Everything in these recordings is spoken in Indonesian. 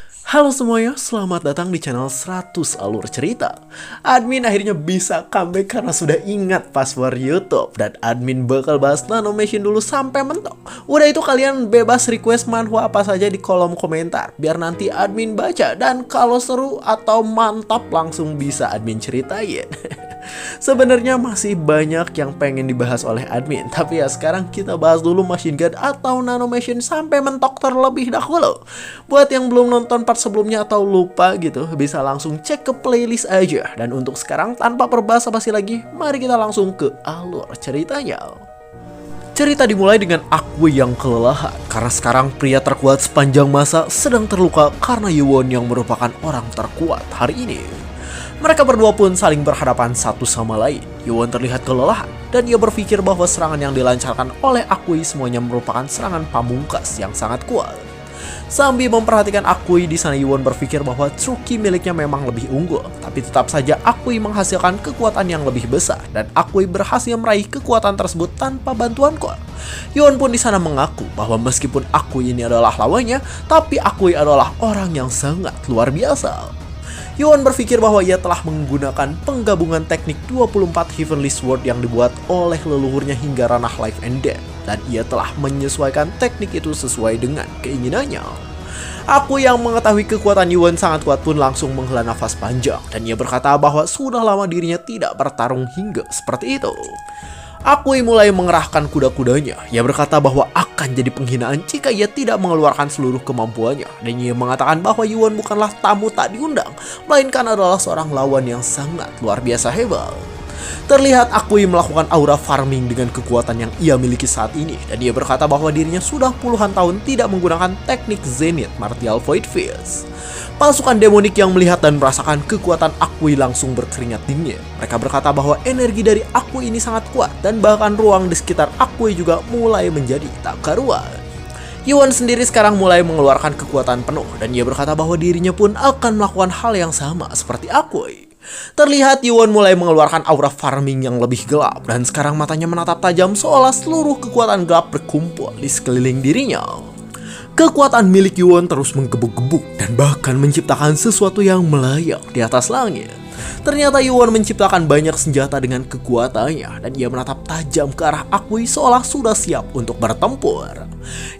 Halo semuanya, selamat datang di channel 100 Alur Cerita. Admin akhirnya bisa comeback karena sudah ingat password YouTube. Dan admin bakal bahas Nanomachine dulu sampai mentok. Udah itu kalian bebas request manhwa apa saja di kolom komentar, biar nanti admin baca. Dan kalau seru atau mantap langsung bisa admin ceritain. Sebenarnya masih banyak yang pengen dibahas oleh admin, tapi ya sekarang kita bahas dulu Machine God atau Nanomachine sampai mentok terlebih dahulu. Buat yang belum nonton part sebelumnya atau lupa gitu, bisa langsung cek ke playlist aja. Dan untuk sekarang tanpa berbahasa-basi lagi, mari kita langsung ke alur ceritanya. Cerita dimulai dengan Akui yang kelelahan karena sekarang pria terkuat sepanjang masa sedang terluka karena Yuwon yang merupakan orang terkuat hari ini. Mereka berdua pun saling berhadapan satu sama lain. Yuwon terlihat kelelahan dan ia berpikir bahwa serangan yang dilancarkan oleh Akui semuanya merupakan serangan pamungkas yang sangat kuat. Sambil memperhatikan Akui di sana, Yuwon berpikir bahwa Tsuki miliknya memang lebih unggul, tapi tetap saja Akui menghasilkan kekuatan yang lebih besar dan Akui berhasil meraih kekuatan tersebut tanpa bantuan core. Yuwon pun di sana mengaku bahwa meskipun Akui ini adalah lawannya, tapi Akui adalah orang yang sangat luar biasa. Yuwon berpikir bahwa ia telah menggunakan penggabungan teknik 24 Heavenly Sword yang dibuat oleh leluhurnya hingga ranah Life and Death, dan ia telah menyesuaikan teknik itu sesuai dengan keinginannya. Aku yang mengetahui kekuatan Yuwon sangat kuat pun langsung menghela nafas panjang, dan ia berkata bahwa sudah lama dirinya tidak bertarung hingga seperti itu. Akui mulai mengerahkan kuda-kudanya. Ia berkata bahwa akan jadi penghinaan jika ia tidak mengeluarkan seluruh kemampuannya. Dan ia mengatakan bahwa Yuwon bukanlah tamu tak diundang, melainkan adalah seorang lawan yang sangat luar biasa hebat. Terlihat Akui melakukan aura farming dengan kekuatan yang ia miliki saat ini. Dan ia berkata bahwa dirinya sudah puluhan tahun tidak menggunakan teknik Zenith Martial Void Fist. Pasukan demonik yang melihat dan merasakan kekuatan Akui langsung berkeringat dingin. Mereka berkata bahwa energi dari Akui ini sangat kuat dan bahkan ruang di sekitar Akui juga mulai menjadi tak karuan. Yuwon sendiri sekarang mulai mengeluarkan kekuatan penuh dan ia berkata bahwa dirinya pun akan melakukan hal yang sama seperti Akui. Terlihat Yuwon mulai mengeluarkan aura farming yang lebih gelap dan sekarang matanya menatap tajam seolah seluruh kekuatan gelap berkumpul di sekeliling dirinya. Kekuatan milik Yuwon terus menggebuk-gebuk dan bahkan menciptakan sesuatu yang melayang di atas langit. Ternyata Yuwon menciptakan banyak senjata dengan kekuatannya dan ia menatap tajam ke arah Akui seolah sudah siap untuk bertempur.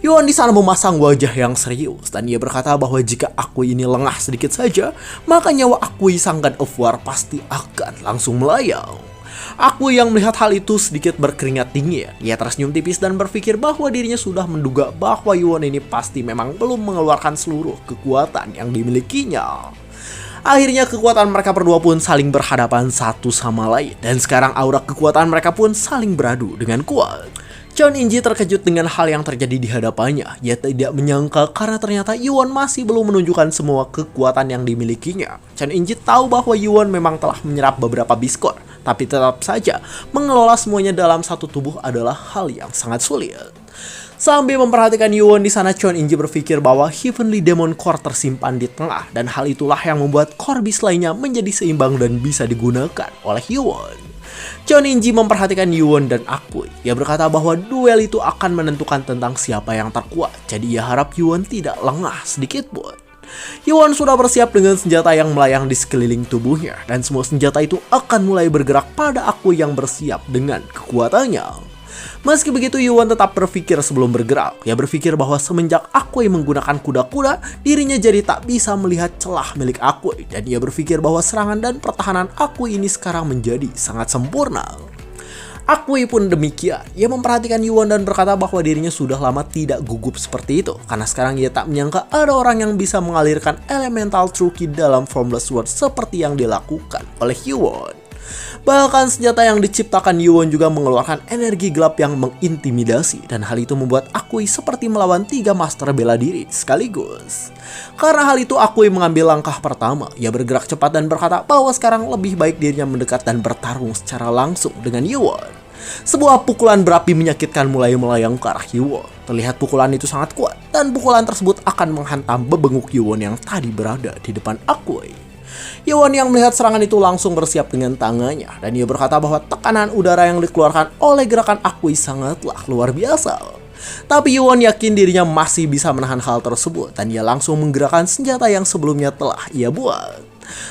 Yuwon di sana memasang wajah yang serius dan ia berkata bahwa jika Akui ini lengah sedikit saja, maka nyawa Akui sang God of War pasti akan langsung melayang. Aku yang melihat hal itu sedikit berkeringat dingin. Ia tersenyum tipis dan berpikir bahwa dirinya sudah menduga bahwa Yuwon ini pasti memang belum mengeluarkan seluruh kekuatan yang dimilikinya. Akhirnya kekuatan mereka berdua pun saling berhadapan satu sama lain. Dan sekarang aura kekuatan mereka pun saling beradu dengan kuat. Chon In-ji terkejut dengan hal yang terjadi di hadapannya. Ia tidak menyangka karena ternyata Yuwon masih belum menunjukkan semua kekuatan yang dimilikinya. Chon In-ji tahu bahwa Yuwon memang telah menyerap beberapa biskor, tapi tetap saja mengelola semuanya dalam satu tubuh adalah hal yang sangat sulit. Sambil memperhatikan Yuwon di sana, Chon In-ji berpikir bahwa Heavenly Demon Core tersimpan di tengah dan hal itulah yang membuat core beast lainnya menjadi seimbang dan bisa digunakan oleh Yuwon. Chon In-ji memperhatikan Yuwon dan Akui. Ia berkata bahwa duel itu akan menentukan tentang siapa yang terkuat. Jadi ia harap Yuwon tidak lengah sedikit pun. Yuwon sudah bersiap dengan senjata yang melayang di sekeliling tubuhnya. Dan semua senjata itu akan mulai bergerak pada Akui yang bersiap dengan kekuatannya. Meski begitu, Yuwon tetap berpikir sebelum bergerak. Ia berpikir bahwa semenjak Akui menggunakan kuda-kuda, dirinya jadi tak bisa melihat celah milik Akui. Dan ia berpikir bahwa serangan dan pertahanan Akui ini sekarang menjadi sangat sempurna. Akui pun demikian. Ia memperhatikan Yuwon dan berkata bahwa dirinya sudah lama tidak gugup seperti itu. Karena sekarang ia tak menyangka ada orang yang bisa mengalirkan elemental Tsuki dalam Formless Sword seperti yang dilakukan oleh Yuwon. Bahkan senjata yang diciptakan Yuwon juga mengeluarkan energi gelap yang mengintimidasi dan hal itu membuat Akui seperti melawan 3 master bela diri sekaligus. Karena hal itu Akui mengambil langkah pertama. Ia bergerak cepat dan berkata bahwa sekarang lebih baik dirinya mendekat dan bertarung secara langsung dengan Yuwon. Sebuah pukulan berapi menyakitkan mulai melayang ke arah Yuwon. Terlihat pukulan itu sangat kuat dan pukulan tersebut akan menghantam bebenguk Yuwon yang tadi berada di depan Akui. Yuwon yang melihat serangan itu langsung bersiap dengan tangannya dan ia berkata bahwa tekanan udara yang dikeluarkan oleh gerakan Akui sangatlah luar biasa. Tapi Yuan yakin dirinya masih bisa menahan hal tersebut dan ia langsung menggerakkan senjata yang sebelumnya telah ia buat.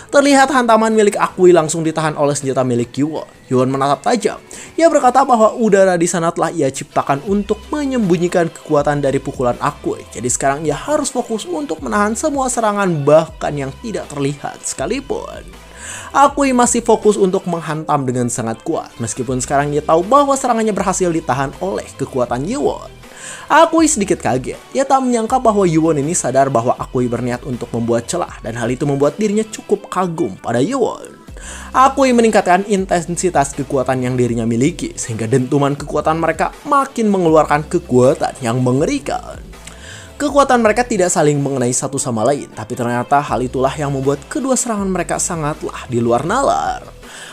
Terlihat hantaman milik Akui langsung ditahan oleh senjata milik Yuan. Yuan menatap tajam. Ia berkata bahwa udara di sana telah ia ciptakan untuk menyembunyikan kekuatan dari pukulan Akui. Jadi sekarang ia harus fokus untuk menahan semua serangan bahkan yang tidak terlihat sekalipun. Akui masih fokus untuk menghantam dengan sangat kuat. Meskipun sekarang ia tahu bahwa serangannya berhasil ditahan oleh kekuatan Yuan. Akui sedikit kaget. Ia tak menyangka bahwa Yuan ini sadar bahwa Akui berniat untuk membuat celah dan hal itu membuat dirinya cukup kagum pada Yuan. Akui meningkatkan intensitas kekuatan yang dirinya miliki sehingga dentuman kekuatan mereka makin mengeluarkan kekuatan yang mengerikan. Kekuatan mereka tidak saling mengenai satu sama lain, tapi ternyata hal itulah yang membuat kedua serangan mereka sangatlah di luar nalar.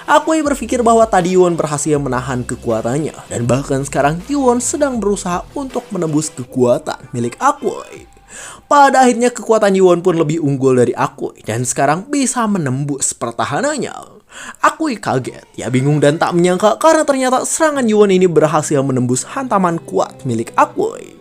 Akui berpikir bahwa tadi Yuan berhasil menahan kekuatannya, dan bahkan sekarang Yuan sedang berusaha untuk menembus kekuatan milik Akui. Pada akhirnya kekuatan Yuan pun lebih unggul dari Akui, dan sekarang bisa menembus pertahanannya. Akui kaget, ia bingung dan tak menyangka karena ternyata serangan Yuan ini berhasil menembus hantaman kuat milik Akui.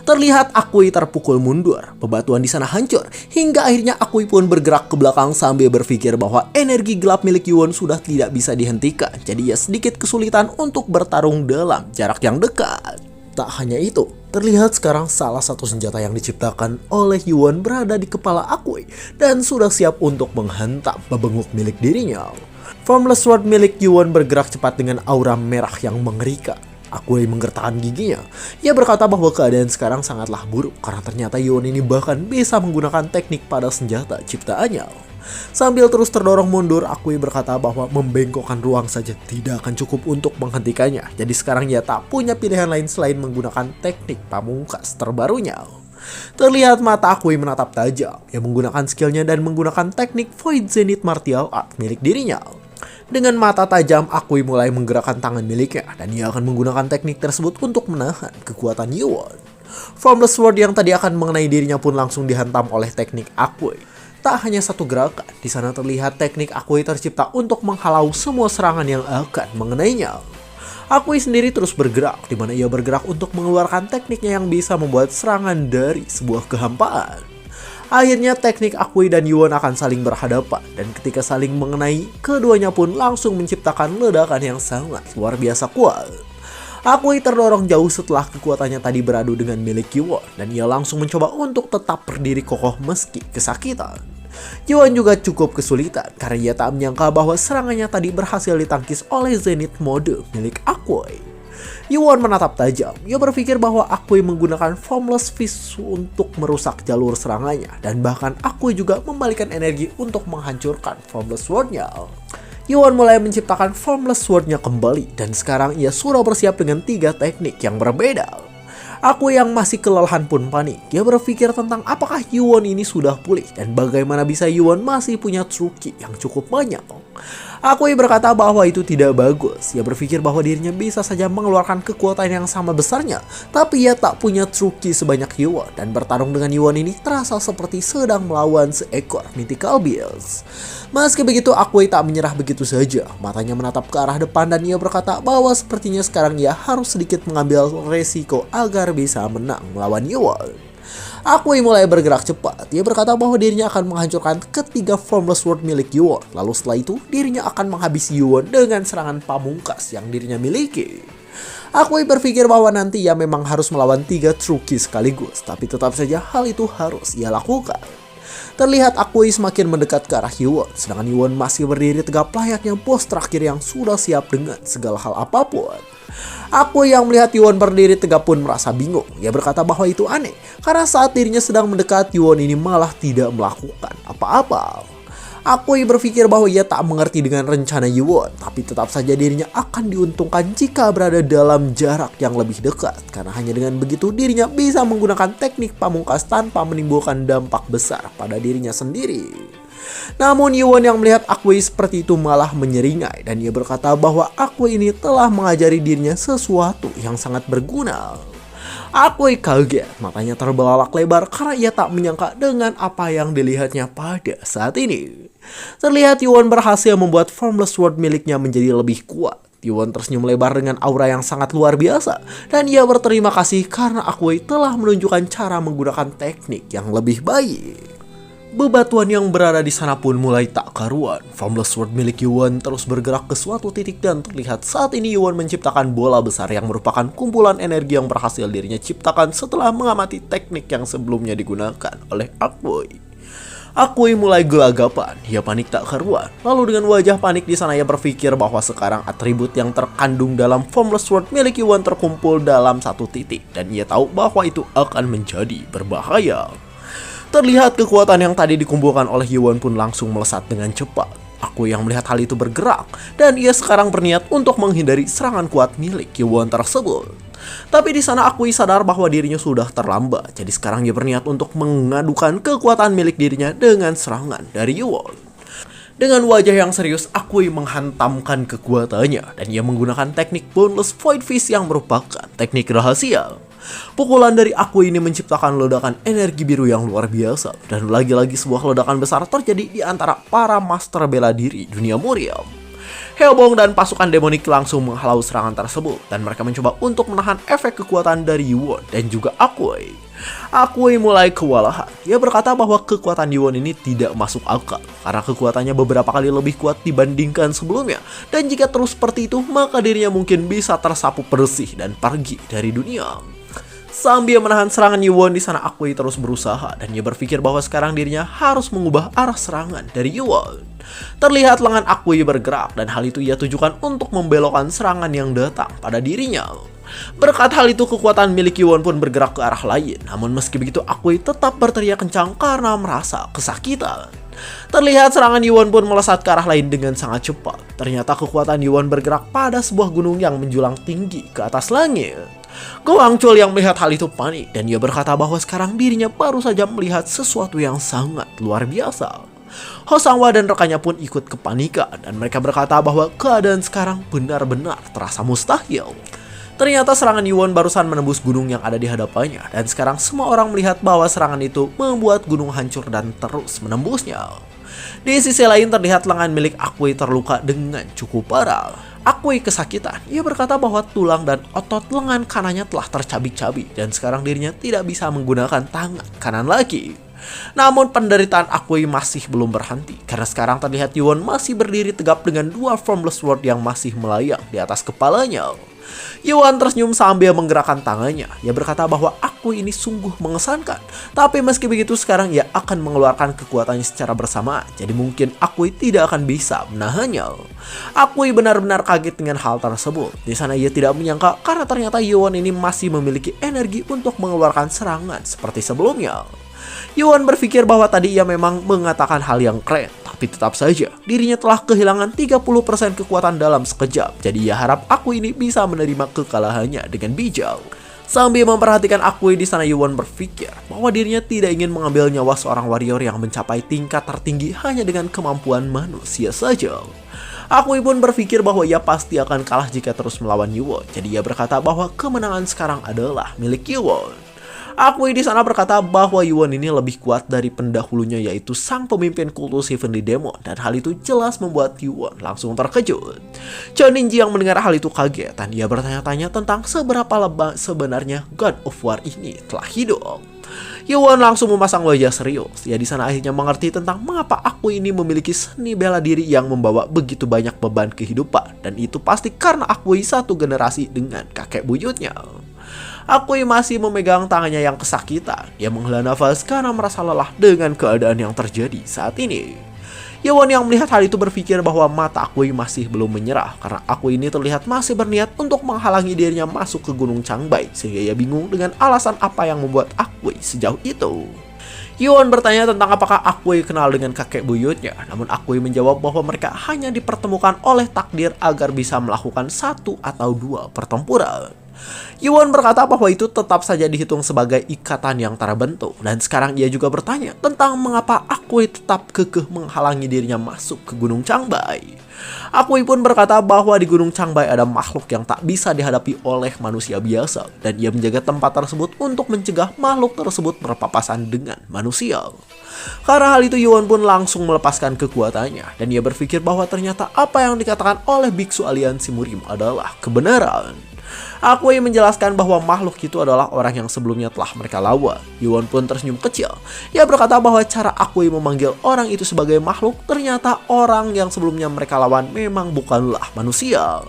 Terlihat Akui terpukul mundur, bebatuan di sana hancur, hingga akhirnya Akui pun bergerak ke belakang sambil berpikir bahwa energi gelap milik Yuan sudah tidak bisa dihentikan, jadi ia sedikit kesulitan untuk bertarung dalam jarak yang dekat. Tak hanya itu, terlihat sekarang salah satu senjata yang diciptakan oleh Yuan berada di kepala Akui dan sudah siap untuk menghantam pembenguk milik dirinya. Formless Sword milik Yuan bergerak cepat dengan aura merah yang mengerikan. Akui menggertakkan giginya. Ia berkata bahwa keadaan sekarang sangatlah buruk karena ternyata Yuan ini bahkan bisa menggunakan teknik pada senjata ciptaannya. Sambil terus terdorong mundur, Akui berkata bahwa membengkokkan ruang saja tidak akan cukup untuk menghentikannya. Jadi sekarang ia tak punya pilihan lain selain menggunakan teknik pamungkas terbarunya. Terlihat mata Akui menatap tajam. Ia menggunakan skillnya dan menggunakan teknik Void Zenith Martial Art milik dirinya. Dengan mata tajam, Akui mulai menggerakkan tangan miliknya dan ia akan menggunakan teknik tersebut untuk menahan kekuatan Yuan. Formless Sword yang tadi akan mengenai dirinya pun langsung dihantam oleh teknik Akui. Tak hanya satu gerakan, di sana terlihat teknik Akui tercipta untuk menghalau semua serangan yang akan mengenainya. Akui sendiri terus bergerak, di mana ia bergerak untuk mengeluarkan tekniknya yang bisa membuat serangan dari sebuah kehampaan. Akhirnya teknik Akui dan Yuan akan saling berhadapan, dan ketika saling mengenai, keduanya pun langsung menciptakan ledakan yang sangat luar biasa kuat. Akui terdorong jauh setelah kekuatannya tadi beradu dengan milik Yuan, dan ia langsung mencoba untuk tetap berdiri kokoh meski kesakitan. Yuan juga cukup kesulitan karena ia tak menyangka bahwa serangannya tadi berhasil ditangkis oleh Zenith Mode milik Akui. Yuan menatap tajam. Ia berpikir bahwa Akui menggunakan Formless Fist untuk merusak jalur serangannya, dan bahkan Akui juga membalikan energi untuk menghancurkan Formless Sword-nya. Yuan mulai menciptakan Formless Sword-nya kembali, dan sekarang ia sudah bersiap dengan 3 teknik yang berbeda. Akui yang masih kelelahan pun panik. Ia berpikir tentang apakah Yuan ini sudah pulih dan bagaimana bisa Yuan masih punya Tsuki yang cukup banyak. Akui berkata bahwa itu tidak bagus. Ia berpikir bahwa dirinya bisa saja mengeluarkan kekuatan yang sama besarnya, tapi ia tak punya Tsuki sebanyak Yuan, dan bertarung dengan Yuan ini terasa seperti sedang melawan seekor mythical beast. Meski begitu, Akui tak menyerah begitu saja. Matanya menatap ke arah depan dan ia berkata bahwa sepertinya sekarang ia harus sedikit mengambil resiko agar bisa menang melawan Yuan. Akui mulai bergerak cepat. Ia berkata bahwa dirinya akan menghancurkan ketiga Formless Sword milik Yuan. Lalu setelah itu, dirinya akan menghabisi Yuan dengan serangan pamungkas yang dirinya miliki. Akui berpikir bahwa nanti ia memang harus melawan 3 Tsuki sekaligus. Tapi tetap saja hal itu harus ia lakukan. Terlihat Akui semakin mendekat ke arah Yuan, sedangkan Yuan masih berdiri tegap layaknya bos terakhir yang sudah siap dengan segala hal apapun. Akui yang melihat Yuan berdiri tegap pun merasa bingung. Ia berkata bahwa itu aneh, karena saat dirinya sedang mendekat, Yuan ini malah tidak melakukan apa-apa. Akui berpikir bahwa ia tak mengerti dengan rencana Yuan, tapi tetap saja dirinya akan diuntungkan jika berada dalam jarak yang lebih dekat, karena hanya dengan begitu dirinya bisa menggunakan teknik pamungkas tanpa menimbulkan dampak besar pada dirinya sendiri. Namun Yuan yang melihat Akui seperti itu malah menyeringai, dan ia berkata bahwa Akui ini telah mengajari dirinya sesuatu yang sangat berguna. Akui kaget, matanya terbelalak lebar karena ia tak menyangka dengan apa yang dilihatnya pada saat ini. Terlihat Yuan berhasil membuat Formless Sword miliknya menjadi lebih kuat. Yuan tersenyum lebar dengan aura yang sangat luar biasa, dan ia berterima kasih karena Akuei telah menunjukkan cara menggunakan teknik yang lebih baik. Bebatuan yang berada di sana pun mulai tak karuan. Formless Sword milik Yuan terus bergerak ke suatu titik dan terlihat saat ini Yuan menciptakan bola besar yang merupakan kumpulan energi yang berhasil dirinya ciptakan setelah mengamati teknik yang sebelumnya digunakan oleh Akuei. Akuei mulai gelagapan, ia panik tak karuan. Lalu dengan wajah panik di sana ia berpikir bahwa sekarang atribut yang terkandung dalam Formless Sword milik Yuan terkumpul dalam satu titik dan ia tahu bahwa itu akan menjadi berbahaya. Terlihat kekuatan yang tadi dikumpulkan oleh Yuan pun langsung melesat dengan cepat. Akuei yang melihat hal itu bergerak, dan ia sekarang berniat untuk menghindari serangan kuat milik Yuan tersebut. Tapi di sana Akuei sadar bahwa dirinya sudah terlambat, jadi sekarang ia berniat untuk mengadukan kekuatan milik dirinya dengan serangan dari Yuan. Dengan wajah yang serius, Akuei menghantamkan kekuatannya, dan ia menggunakan teknik Boundless Void Fist yang merupakan teknik rahasia. Pukulan dari Akuei ini menciptakan ledakan energi biru yang luar biasa, dan lagi-lagi sebuah ledakan besar terjadi di antara para master bela diri dunia Muriel. Hellbound dan pasukan demonik langsung menghalau serangan tersebut, dan mereka mencoba untuk menahan efek kekuatan dari Yuan dan juga Akuei. Akuei mulai kewalahan. Ia berkata bahwa kekuatan Yuan ini tidak masuk akal, karena kekuatannya beberapa kali lebih kuat dibandingkan sebelumnya, dan jika terus seperti itu, maka dirinya mungkin bisa tersapu bersih dan pergi dari dunia. Sambil menahan serangan Yuan di sana, Akuei terus berusaha dan ia berpikir bahwa sekarang dirinya harus mengubah arah serangan dari Yuan. Terlihat lengan Akuei bergerak dan hal itu ia tujukan untuk membelokkan serangan yang datang pada dirinya. Berkat hal itu kekuatan milik Yuan pun bergerak ke arah lain. Namun meski begitu Akuei tetap berteriak kencang karena merasa kesakitan. Terlihat serangan Yuan pun melesat ke arah lain dengan sangat cepat. Ternyata kekuatan Yuan bergerak pada sebuah gunung yang menjulang tinggi ke atas langit. Go Hangzhou yang melihat hal itu panik dan ia berkata bahwa sekarang dirinya baru saja melihat sesuatu yang sangat luar biasa. Ho Sangwa dan rekannya pun ikut kepanikan dan mereka berkata bahwa keadaan sekarang benar-benar terasa mustahil. Ternyata serangan Yuan barusan menembus gunung yang ada di hadapannya dan sekarang semua orang melihat bahwa serangan itu membuat gunung hancur dan terus menembusnya. Di sisi lain terlihat lengan milik Akuei terluka dengan cukup parah. Akuei kesakitan, ia berkata bahwa tulang dan otot lengan kanannya telah tercabik-cabik dan sekarang dirinya tidak bisa menggunakan tangan kanan lagi. Namun penderitaan Akuei masih belum berhenti karena sekarang terlihat Yuan masih berdiri tegap dengan dua Formless Sword yang masih melayang di atas kepalanya. Yuan tersenyum sambil menggerakkan tangannya. Ia berkata bahwa Akuei ini sungguh mengesankan. Tapi meski begitu sekarang ia akan mengeluarkan kekuatannya secara bersamaan. Jadi mungkin Akuei tidak akan bisa menahannya. Akuei benar-benar kaget dengan hal tersebut. Di sana ia tidak menyangka karena ternyata Yuan ini masih memiliki energi untuk mengeluarkan serangan seperti sebelumnya. Yuan berpikir bahwa tadi ia memang mengatakan hal yang keren, tapi tetap saja dirinya telah kehilangan 30% kekuatan dalam sekejap. Jadi ia harap Akuei ini bisa menerima kekalahannya dengan bijak. Sambil memperhatikan Akuei di sana, Yuan berpikir bahwa dirinya tidak ingin mengambil nyawa seorang warrior yang mencapai tingkat tertinggi hanya dengan kemampuan manusia saja. Akuei pun berpikir bahwa ia pasti akan kalah jika terus melawan Yuan. Jadi ia berkata bahwa kemenangan sekarang adalah milik Yuan. Akuei di sana berkata bahwa Yuan ini lebih kuat dari pendahulunya yaitu sang pemimpin kultus Heavenly Demon dan hal itu jelas membuat Yuan langsung terkejut. Chen Ningji yang mendengar hal itu kaget dan ia bertanya-tanya tentang seberapa lebah sebenarnya God of War ini telah hidup. Yuan langsung memasang wajah serius. Ia di sana akhirnya mengerti tentang mengapa Akuei ini memiliki seni bela diri yang membawa begitu banyak beban kehidupan dan itu pasti karena Akuei satu generasi dengan kakek buyutnya. Akuei masih memegang tangannya yang kesakitan. Dia menghela nafas karena merasa lelah dengan keadaan yang terjadi saat ini. Yuan yang melihat hal itu berpikir bahwa mata Akuei masih belum menyerah karena Akuei ini terlihat masih berniat untuk menghalangi dirinya masuk ke Gunung Changbai sehingga ia bingung dengan alasan apa yang membuat Akuei sejauh itu. Yuan bertanya tentang apakah Akuei kenal dengan kakek buyutnya, namun Akuei menjawab bahwa mereka hanya dipertemukan oleh takdir agar bisa melakukan satu atau dua pertempuran. Yuan berkata bahwa itu tetap saja dihitung sebagai ikatan yang terbentuk, dan sekarang ia juga bertanya tentang mengapa Akui tetap kekeh menghalangi dirinya masuk ke Gunung Changbai. Akui pun berkata bahwa di Gunung Changbai ada makhluk yang tak bisa dihadapi oleh manusia biasa, dan ia menjaga tempat tersebut untuk mencegah makhluk tersebut berpapasan dengan manusia. Karena hal itu, Yuan pun langsung melepaskan kekuatannya, dan ia berpikir bahwa ternyata apa yang dikatakan oleh biksu aliansi Murim adalah kebenaran. Akui menjelaskan bahwa makhluk itu adalah orang yang sebelumnya telah mereka lawan. Yuan pun tersenyum kecil. Ia berkata bahwa cara Akui memanggil orang itu sebagai makhluk, ternyata orang yang sebelumnya mereka lawan memang bukanlah manusia.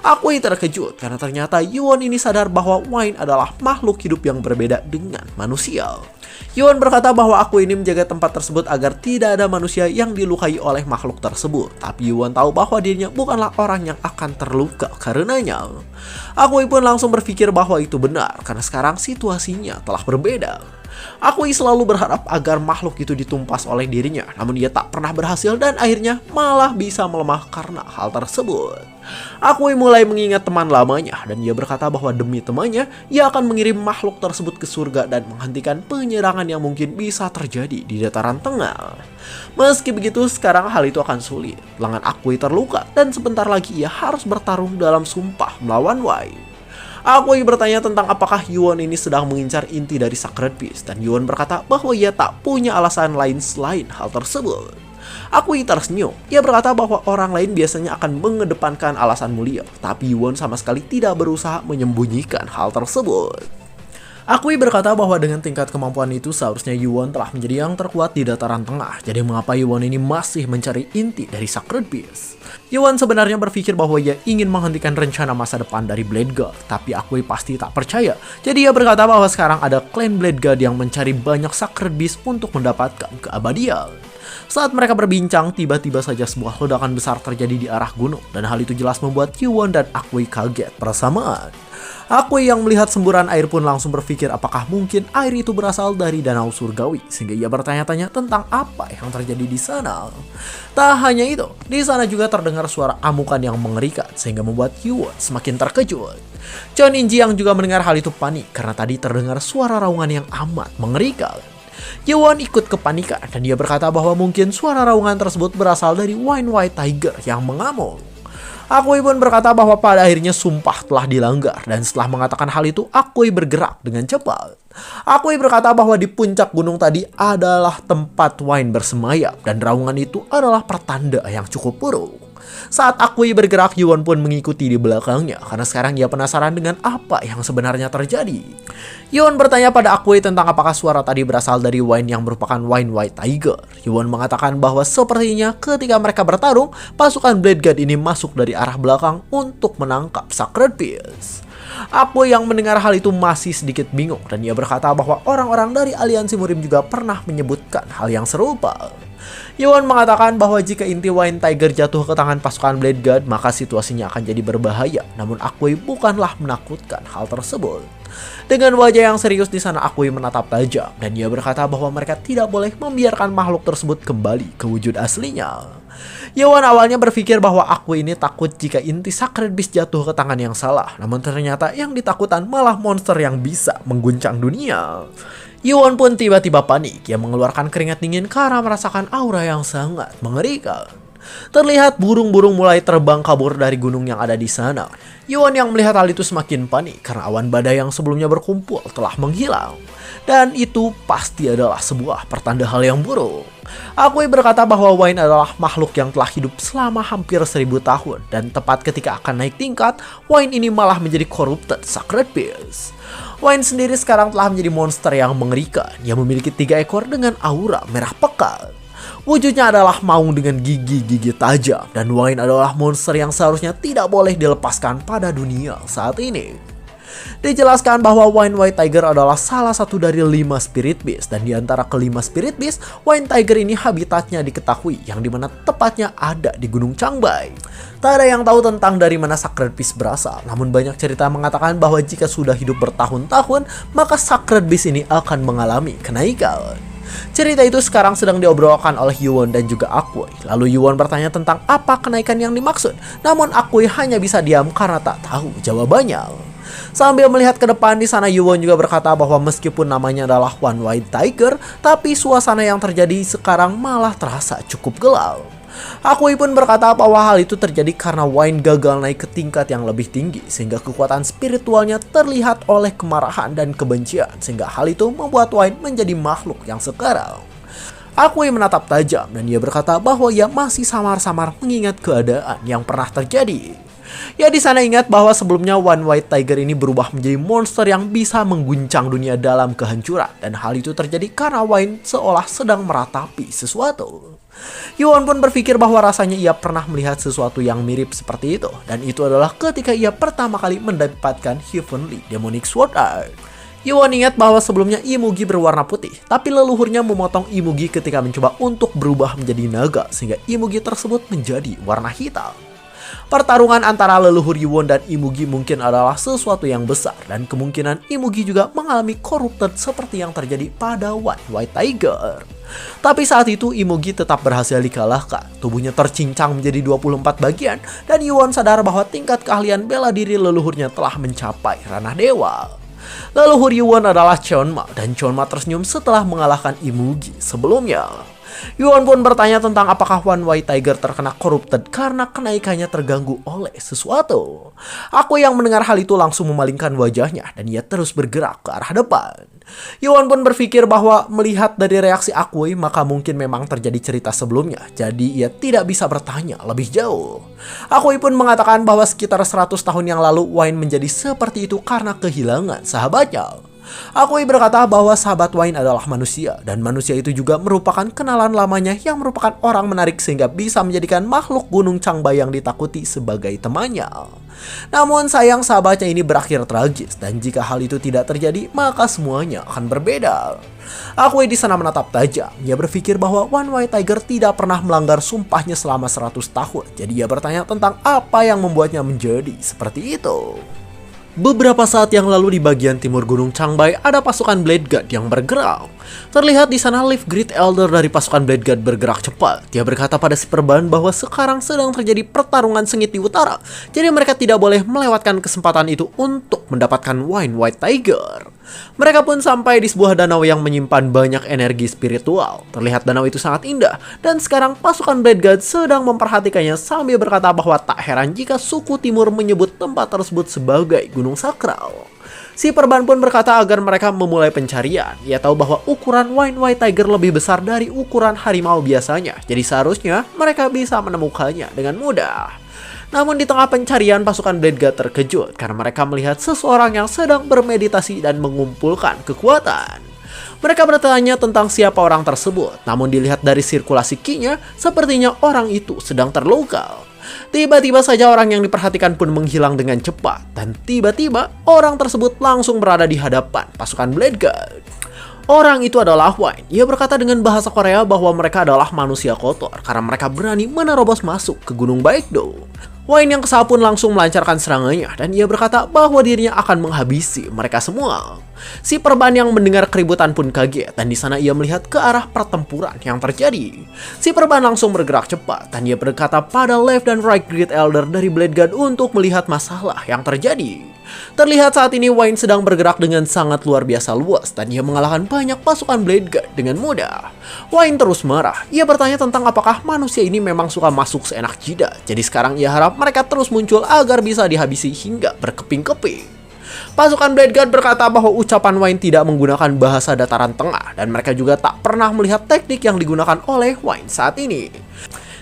Akui terkejut karena ternyata Yuan ini sadar bahwa Wine adalah makhluk hidup yang berbeda dengan manusia. Yuan berkata bahwa Akui ini menjaga tempat tersebut agar tidak ada manusia yang dilukai oleh makhluk tersebut. Tapi Yuan tahu bahwa dirinya bukanlah orang yang akan terluka karenanya. Akui pun langsung berpikir bahwa itu benar karena sekarang situasinya telah berbeda. Akui selalu berharap agar makhluk itu ditumpas oleh dirinya, namun ia tak pernah berhasil dan akhirnya malah bisa melemah karena hal tersebut. Akui mulai mengingat teman lamanya dan ia berkata bahwa demi temannya, ia akan mengirim makhluk tersebut ke surga dan menghentikan penyerangan yang mungkin bisa terjadi di dataran tengah. Meski begitu, sekarang hal itu akan sulit. Lengan Akui terluka dan sebentar lagi ia harus bertarung dalam sumpah melawan Wei. Akui bertanya tentang apakah Yuan ini sedang mengincar inti dari Sacred Beast, dan Yuan berkata bahwa ia tak punya alasan lain selain hal tersebut. Akui tersenyum. Ia berkata bahwa orang lain biasanya akan mengedepankan alasan mulia, tapi Yuan sama sekali tidak berusaha menyembunyikan hal tersebut. Akui berkata bahwa dengan tingkat kemampuan itu seharusnya Yuan telah menjadi yang terkuat di dataran tengah. Jadi mengapa Yuan ini masih mencari inti dari Sacred Beast? Yuan sebenarnya berpikir bahwa ia ingin menghentikan rencana masa depan dari Blade God, tapi Akui pasti tak percaya. Jadi ia berkata bahwa sekarang ada klan Blade God yang mencari banyak Sacred Beast untuk mendapatkan keabadian. Saat mereka berbincang, tiba-tiba saja sebuah ledakan besar terjadi di arah gunung, dan hal itu jelas membuat Yuan dan Akui kaget bersamaan. Akui yang melihat semburan air pun langsung berpikir apakah mungkin air itu berasal dari danau surgawi, sehingga ia bertanya-tanya tentang apa yang terjadi di sana. Tak hanya itu, di sana juga terdengar suara amukan yang mengerikan, sehingga membuat Yuan semakin terkejut. Chon Inji yang juga mendengar hal itu panik karena tadi terdengar suara raungan yang amat mengerikan. Yuan ikut kepanikan dan dia berkata bahwa mungkin suara raungan tersebut berasal dari Wine White Tiger yang mengamuk. Akui pun berkata bahwa pada akhirnya sumpah telah dilanggar, dan setelah mengatakan hal itu, Akui bergerak dengan cepat. Akui berkata bahwa di puncak gunung tadi adalah tempat Wine bersemayam, dan raungan itu adalah pertanda yang cukup buruk. Saat Akui bergerak, Yuan pun mengikuti di belakangnya, karena sekarang ia penasaran dengan apa yang sebenarnya terjadi. Yuan bertanya pada Akui tentang apakah suara tadi berasal dari Wine yang merupakan Wine White Tiger. Yuan mengatakan bahwa sepertinya ketika mereka bertarung, pasukan Blade God ini masuk dari arah belakang untuk menangkap Sacred Beast. Akui yang mendengar hal itu masih sedikit bingung, dan ia berkata bahwa orang-orang dari aliansi Murim juga pernah menyebutkan hal yang serupa. Yuan mengatakan bahwa jika inti Wine Tiger jatuh ke tangan pasukan Blade God, maka situasinya akan jadi berbahaya. Namun Akui bukanlah menakutkan hal tersebut. Dengan wajah yang serius di sana, Akui menatap tajam dan ia berkata bahwa mereka tidak boleh membiarkan makhluk tersebut kembali ke wujud aslinya. Yuan awalnya berpikir bahwa Akui ini takut jika inti Sacred Beast jatuh ke tangan yang salah. Namun ternyata yang ditakutan malah monster yang bisa mengguncang dunia. Yuan pun tiba-tiba panik. Ia mengeluarkan keringat dingin karena merasakan aura yang sangat mengerikan. Terlihat burung-burung mulai terbang kabur dari gunung yang ada di sana. Yuan yang melihat hal itu semakin panik karena awan badai yang sebelumnya berkumpul telah menghilang. Dan itu pasti adalah sebuah pertanda hal yang buruk. Akui berkata bahwa Wine adalah makhluk yang telah hidup selama hampir 1000 tahun. Dan tepat ketika akan naik tingkat, Wine ini malah menjadi corrupted Sacred Beast. Wine sendiri sekarang telah menjadi monster yang mengerikan. Ia memiliki 3 ekor dengan aura merah pekat. Wujudnya adalah maung dengan gigi-gigi tajam, dan Wine adalah monster yang seharusnya tidak boleh dilepaskan pada dunia saat ini. Dijelaskan bahwa Wine White Tiger adalah salah satu dari 5 Spirit Beast, dan di antara kelima Spirit Beast, Wine Tiger ini habitatnya diketahui yang dimana tepatnya ada di Gunung Changbai. Tak ada yang tahu tentang dari mana Sacred Beast berasal, namun banyak cerita mengatakan bahwa jika sudah hidup bertahun-tahun, maka Sacred Beast ini akan mengalami kenaikan. Cerita itu sekarang sedang diobrolkan oleh Yuan dan juga Akui. Lalu Yuan bertanya tentang apa kenaikan yang dimaksud, namun Akui hanya bisa diam karena tak tahu jawabannya. Sambil melihat ke depan, di sana Yuwon juga berkata bahwa meskipun namanya adalah One White Tiger, tapi suasana yang terjadi sekarang malah terasa cukup gelap. Akui pun berkata bahwa hal itu terjadi karena Wine gagal naik ke tingkat yang lebih tinggi, sehingga kekuatan spiritualnya terlihat oleh kemarahan dan kebencian, sehingga hal itu membuat Wine menjadi makhluk yang sekarang. Akui menatap tajam dan ia berkata bahwa ia masih samar-samar mengingat keadaan yang pernah terjadi. Ya, di sana ingat bahwa sebelumnya One White Tiger ini berubah menjadi monster yang bisa mengguncang dunia dalam kehancuran, dan hal itu terjadi karena Wine seolah sedang meratapi sesuatu. Yuwon pun berpikir bahwa rasanya ia pernah melihat sesuatu yang mirip seperti itu, dan itu adalah ketika ia pertama kali mendapatkan Heavenly Demonic Sword Art. Yuwon ingat bahwa sebelumnya Imugi berwarna putih, tapi leluhurnya memotong Imugi ketika mencoba untuk berubah menjadi naga, sehingga Imugi tersebut menjadi warna hitam. Pertarungan antara leluhur Yuwon dan Imugi mungkin adalah sesuatu yang besar, dan kemungkinan Imugi juga mengalami corrupted seperti yang terjadi pada One White Tiger. Tapi saat itu Imugi tetap berhasil dikalahkan, tubuhnya tercincang menjadi 24 bagian, dan Yuwon sadar bahwa tingkat keahlian bela diri leluhurnya telah mencapai ranah dewa. Leluhur Yuwon adalah Cheonma, dan Cheonma tersenyum setelah mengalahkan Imugi sebelumnya. Yuwon pun bertanya tentang apakah One White Tiger terkena corrupted karena kenaikannya terganggu oleh sesuatu. Aku yang mendengar hal itu langsung memalingkan wajahnya dan ia terus bergerak ke arah depan. Yuwon pun berpikir bahwa melihat dari reaksi Akui maka mungkin memang terjadi cerita sebelumnya, jadi ia tidak bisa bertanya lebih jauh. Akui pun mengatakan bahwa sekitar 100 tahun yang lalu Wine menjadi seperti itu karena kehilangan sahabatnya. Akui berkata bahwa sahabat Wine adalah manusia, dan manusia itu juga merupakan kenalan lamanya yang merupakan orang menarik sehingga bisa menjadikan makhluk Gunung Changbai yang ditakuti sebagai temannya. Namun sayang sahabatnya ini berakhir tragis, dan jika hal itu tidak terjadi maka semuanya akan berbeda. Akui di sana menatap tajam. Ia berpikir bahwa One White Tiger tidak pernah melanggar sumpahnya selama 100 tahun, jadi ia bertanya tentang apa yang membuatnya menjadi seperti itu. Beberapa saat yang lalu di bagian timur Gunung Changbai ada pasukan Blade God yang bergerak. Terlihat di sana Leaf Great Elder dari pasukan Blade God bergerak cepat. Dia berkata pada si perban bahwa sekarang sedang terjadi pertarungan sengit di utara, jadi mereka tidak boleh melewatkan kesempatan itu untuk mendapatkan One White Tiger. Mereka pun sampai di sebuah danau yang menyimpan banyak energi spiritual. Terlihat danau itu sangat indah, dan sekarang pasukan Blade God sedang memperhatikannya sambil berkata bahwa tak heran jika suku timur menyebut tempat tersebut sebagai Gunung Sakral. Si perban pun berkata agar mereka memulai pencarian. Ia tahu bahwa ukuran One White Tiger lebih besar dari ukuran harimau biasanya, jadi seharusnya mereka bisa menemukannya dengan mudah. Namun di tengah pencarian, pasukan Blade God terkejut karena mereka melihat seseorang yang sedang bermeditasi dan mengumpulkan kekuatan. Mereka bertanya tentang siapa orang tersebut, namun dilihat dari sirkulasi ki-nya, sepertinya orang itu sedang terluka. Tiba-tiba saja orang yang diperhatikan pun menghilang dengan cepat, dan tiba-tiba orang tersebut langsung berada di hadapan pasukan Blade God. Orang itu adalah Wine. Ia berkata dengan bahasa Korea bahwa mereka adalah manusia kotor karena mereka berani menerobos masuk ke Gunung Baekdo. Wine yang kesal pun langsung melancarkan serangannya, dan ia berkata bahwa dirinya akan menghabisi mereka semua. Si perban yang mendengar keributan pun kaget, dan di sana ia melihat ke arah pertempuran yang terjadi. Si perban langsung bergerak cepat, dan ia berkata pada Left dan Right Great Elder dari Blade God untuk melihat masalah yang terjadi. Terlihat saat ini Wine sedang bergerak dengan sangat luar biasa luas, dan ia mengalahkan banyak pasukan Blade God dengan mudah. Wine terus marah. Ia bertanya tentang apakah manusia ini memang suka masuk seenak jidat. Jadi sekarang ia harap mereka terus muncul agar bisa dihabisi hingga berkeping-keping. Pasukan Blade God berkata bahwa ucapan Wine tidak menggunakan bahasa dataran tengah, dan mereka juga tak pernah melihat teknik yang digunakan oleh Wine saat ini.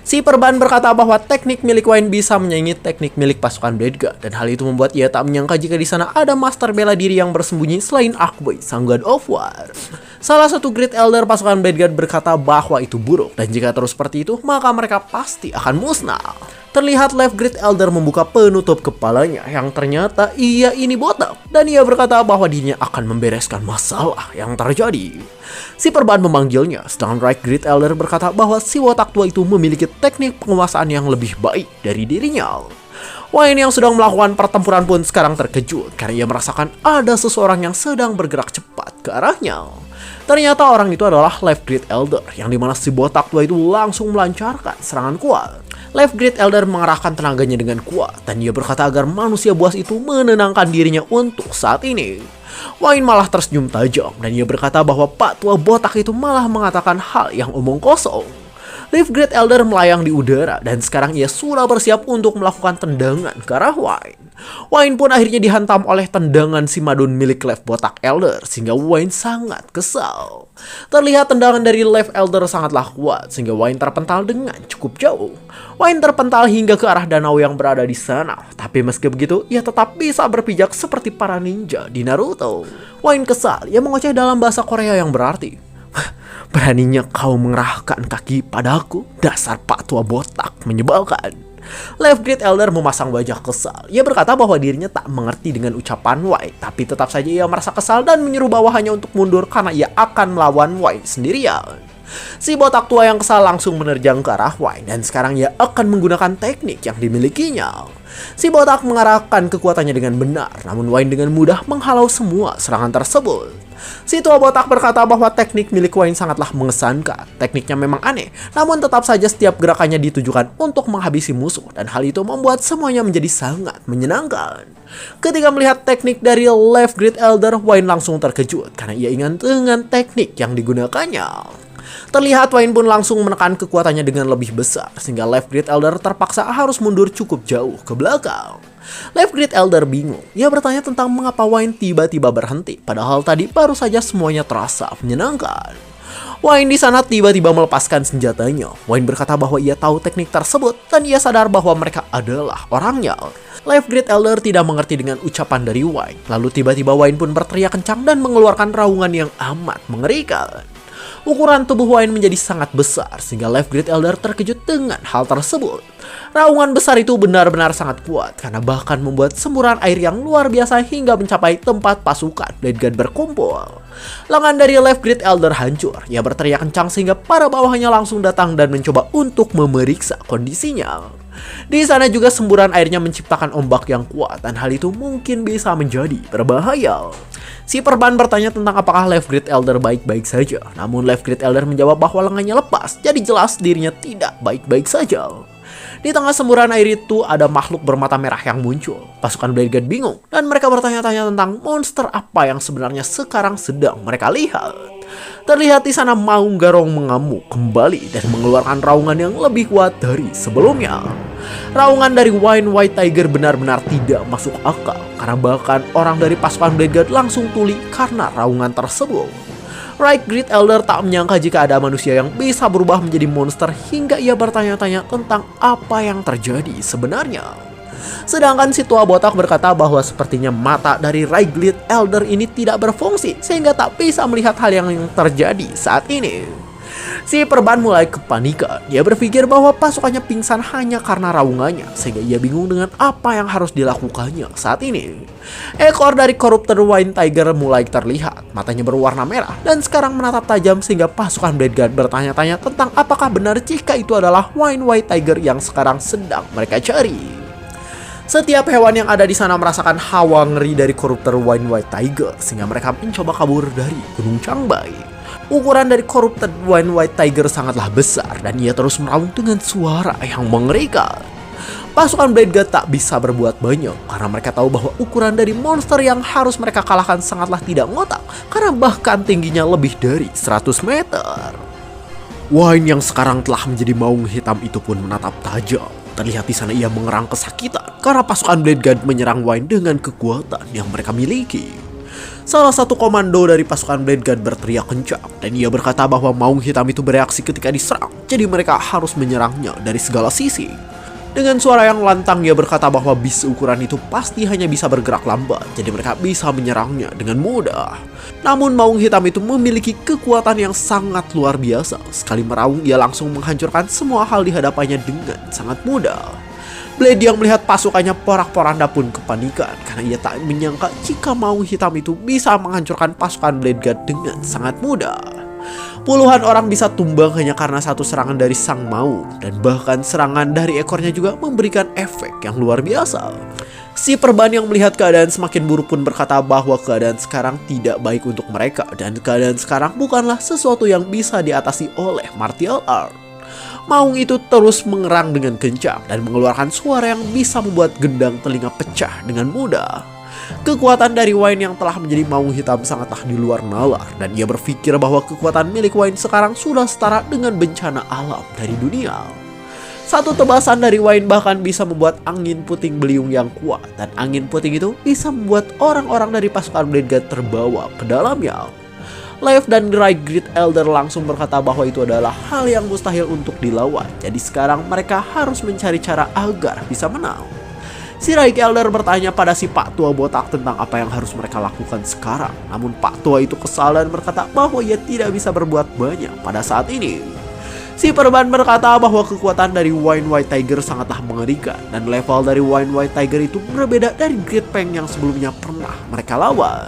Si perban berkata bahwa teknik milik Wine bisa menyaingi teknik milik pasukan Blade God, dan hal itu membuat ia tak menyangka jika di sana ada master bela diri yang bersembunyi selain Akboi, sang God of War. Salah satu Great Elder pasukan Blade God berkata bahwa itu buruk, dan jika terus seperti itu maka mereka pasti akan musnah. Terlihat Left Great Elder membuka penutup kepalanya yang ternyata ia ini botak, dan ia berkata bahwa dirinya akan membereskan masalah yang terjadi. Si perban memanggilnya, sedangkan Right Great Elder berkata bahwa si watak tua itu memiliki teknik penguasaan yang lebih baik dari dirinya. Wayne yang sedang melakukan pertempuran pun sekarang terkejut karena ia merasakan ada seseorang yang sedang bergerak cepat ke arahnya. Ternyata orang itu adalah Left Great Elder, yang dimana si botak tua itu langsung melancarkan serangan kuat. Left Great Elder mengarahkan tenaganya dengan kuat dan ia berkata agar manusia buas itu menenangkan dirinya untuk saat ini. Wayne malah tersenyum tajam dan ia berkata bahwa Pak Tua botak itu malah mengatakan hal yang omong kosong. Left Great Elder melayang di udara dan sekarang ia sudah bersiap untuk melakukan tendangan ke arah Wayne. Wayne pun akhirnya dihantam oleh tendangan si madun milik Left Botak Elder sehingga Wayne sangat kesal. Terlihat tendangan dari Left Elder sangatlah kuat sehingga Wayne terpental dengan cukup jauh. Wayne terpental hingga ke arah danau yang berada di sana, tapi meski begitu ia tetap bisa berpijak seperti para ninja di Naruto. Wayne kesal, ia mengoceh dalam bahasa Korea yang berarti, "Beraninya kau mengerahkan kaki padaku, dasar Pak Tua botak menyebalkan." Left Great Elder memasang wajah kesal. Ia berkata bahwa dirinya tak mengerti dengan ucapan Wayne, tapi tetap saja ia merasa kesal dan menyuruh bawahannya untuk mundur karena ia akan melawan Wayne sendirian. Si botak tua yang kesal langsung menerjang ke arah Wayne dan sekarang ia akan menggunakan teknik yang dimilikinya. Si botak mengarahkan kekuatannya dengan benar, namun Wayne dengan mudah menghalau semua serangan tersebut. Si tua botak berkata bahwa teknik milik Wayne sangatlah mengesankan. Tekniknya memang aneh, namun tetap saja setiap gerakannya ditujukan untuk menghabisi musuh dan hal itu membuat semuanya menjadi sangat menyenangkan. Ketika melihat teknik dari Left Great Elder, Wayne langsung terkejut karena ia ingat dengan teknik yang digunakannya. Terlihat Wayne pun langsung menekan kekuatannya dengan lebih besar sehingga Left Great Elder terpaksa harus mundur cukup jauh ke belakang. Left Great Elder bingung. Ia bertanya tentang mengapa Wayne tiba-tiba berhenti, padahal tadi baru saja semuanya terasa menyenangkan. Wayne di sana tiba-tiba melepaskan senjatanya. Wayne berkata bahwa ia tahu teknik tersebut dan ia sadar bahwa mereka adalah orangnya. Left Great Elder tidak mengerti dengan ucapan dari Wayne. Lalu tiba-tiba Wayne pun berteriak kencang dan mengeluarkan raungan yang amat mengerikan. Ukuran tubuh Wayne menjadi sangat besar sehingga Left Great Elder terkejut dengan hal tersebut. Raungan besar itu benar-benar sangat kuat karena bahkan membuat semburan air yang luar biasa hingga mencapai tempat pasukan Blade God berkumpul. Lengan dari Left Great Elder hancur. Ia berteriak kencang sehingga para bawahannya langsung datang dan mencoba untuk memeriksa kondisinya. Di sana juga semburan airnya menciptakan ombak yang kuat dan hal itu mungkin bisa menjadi berbahaya. Si perban bertanya tentang apakah Left Great Elder baik-baik saja. Namun Left Great Elder menjawab bahwa lengannya lepas, jadi jelas dirinya tidak baik-baik saja. Di tengah semburan air itu ada makhluk bermata merah yang muncul. Pasukan Blade God bingung dan mereka bertanya-tanya tentang monster apa yang sebenarnya sekarang sedang mereka lihat. Terlihat di sana Maung Garong mengamuk kembali dan mengeluarkan raungan yang lebih kuat dari sebelumnya. Raungan dari White Tiger benar-benar tidak masuk akal karena bahkan orang dari pasukan Blade God langsung tuli karena raungan tersebut. Right Great Elder tak menyangka jika ada manusia yang bisa berubah menjadi monster hingga ia bertanya-tanya tentang apa yang terjadi sebenarnya. Sedangkan si tua botak berkata bahwa sepertinya mata dari Right Great Elder ini tidak berfungsi sehingga tak bisa melihat hal yang terjadi saat ini. Si perban mulai kepanikan. Dia berpikir bahwa pasukannya pingsan hanya karena raungannya sehingga ia bingung dengan apa yang harus dilakukannya saat ini. Ekor dari Corrupted White Tiger mulai terlihat. Matanya berwarna merah dan sekarang menatap tajam sehingga pasukan Blade God bertanya-tanya tentang apakah benar jika itu adalah White Tiger yang sekarang sedang mereka cari. Setiap hewan yang ada di sana merasakan hawa ngeri dari Corrupted White Tiger sehingga mereka mencoba kabur dari Gunung Changbai. Ukuran dari Corrupted White Tiger sangatlah besar dan ia terus meraung dengan suara yang mengerikan. Pasukan Blade God tak bisa berbuat banyak karena mereka tahu bahwa ukuran dari monster yang harus mereka kalahkan sangatlah tidak ngotak karena bahkan tingginya lebih dari 100 meter. Wayne yang sekarang telah menjadi maung hitam itu pun menatap tajam. Terlihat di sana ia mengerang kesakitan karena pasukan Blade God menyerang Wayne dengan kekuatan yang mereka miliki. Salah satu komando dari pasukan Blade God berteriak kencang dan ia berkata bahwa maung hitam itu bereaksi ketika diserang, jadi mereka harus menyerangnya dari segala sisi. Dengan suara yang lantang ia berkata bahwa bis ukuran itu pasti hanya bisa bergerak lambat, jadi mereka bisa menyerangnya dengan mudah. Namun maung hitam itu memiliki kekuatan yang sangat luar biasa. Sekali meraung ia langsung menghancurkan semua hal di hadapannya dengan sangat mudah. Blade yang melihat pasukannya porak-poranda pun kepanikan karena ia tak menyangka jika maung hitam itu bisa menghancurkan pasukan Blade God dengan sangat mudah. Puluhan orang bisa tumbang hanya karena satu serangan dari sang maung, dan bahkan serangan dari ekornya juga memberikan efek yang luar biasa. Si perban yang melihat keadaan semakin buruk pun berkata bahwa keadaan sekarang tidak baik untuk mereka, dan keadaan sekarang bukanlah sesuatu yang bisa diatasi oleh martial art. Maung itu terus mengerang dengan kencang dan mengeluarkan suara yang bisa membuat gendang telinga pecah dengan mudah. Kekuatan dari Wayne yang telah menjadi maung hitam sangatlah di luar nalar, dan ia berpikir bahwa kekuatan milik Wayne sekarang sudah setara dengan bencana alam dari dunia. Satu tebasan dari Wayne bahkan bisa membuat angin puting beliung yang kuat, dan angin puting itu bisa membuat orang-orang dari pasukan Blade God terbawa ke dalamnya. Lev dan Rai Great Elder langsung berkata bahwa itu adalah hal yang mustahil untuk dilawan, jadi sekarang mereka harus mencari cara agar bisa menang. Si Rai Elder bertanya pada si Pak Tua botak tentang apa yang harus mereka lakukan sekarang. Namun Pak Tua itu kesal dan berkata bahwa ia tidak bisa berbuat banyak pada saat ini. Si perban berkata bahwa kekuatan dari Wine White Tiger sangatlah mengerikan, dan level dari Wine White Tiger itu berbeda dari Great Fang yang sebelumnya pernah mereka lawan.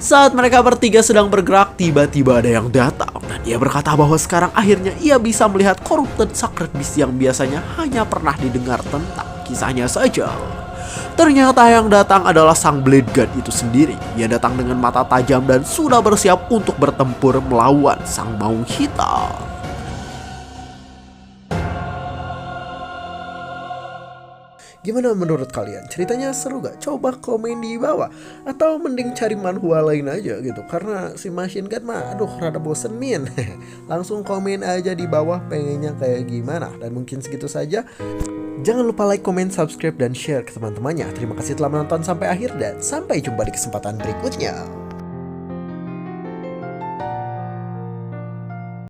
Saat mereka bertiga sedang bergerak, tiba-tiba ada yang datang, dan ia berkata bahwa sekarang akhirnya ia bisa melihat Corrupted Sacred Beast yang biasanya hanya pernah didengar tentang kisahnya saja. Ternyata yang datang adalah sang Blade God itu sendiri. Ia datang dengan mata tajam dan sudah bersiap untuk bertempur melawan sang maung hitam. Gimana menurut kalian? Ceritanya seru gak? Coba komen di bawah. Atau mending cari manhwa lain aja gitu. Karena si Machine God mah aduh rada bosen min. Langsung komen aja di bawah pengennya kayak gimana. Dan mungkin segitu saja. Jangan lupa like, comment, subscribe, dan share ke teman-temannya. Terima kasih telah menonton sampai akhir dan sampai jumpa di kesempatan berikutnya.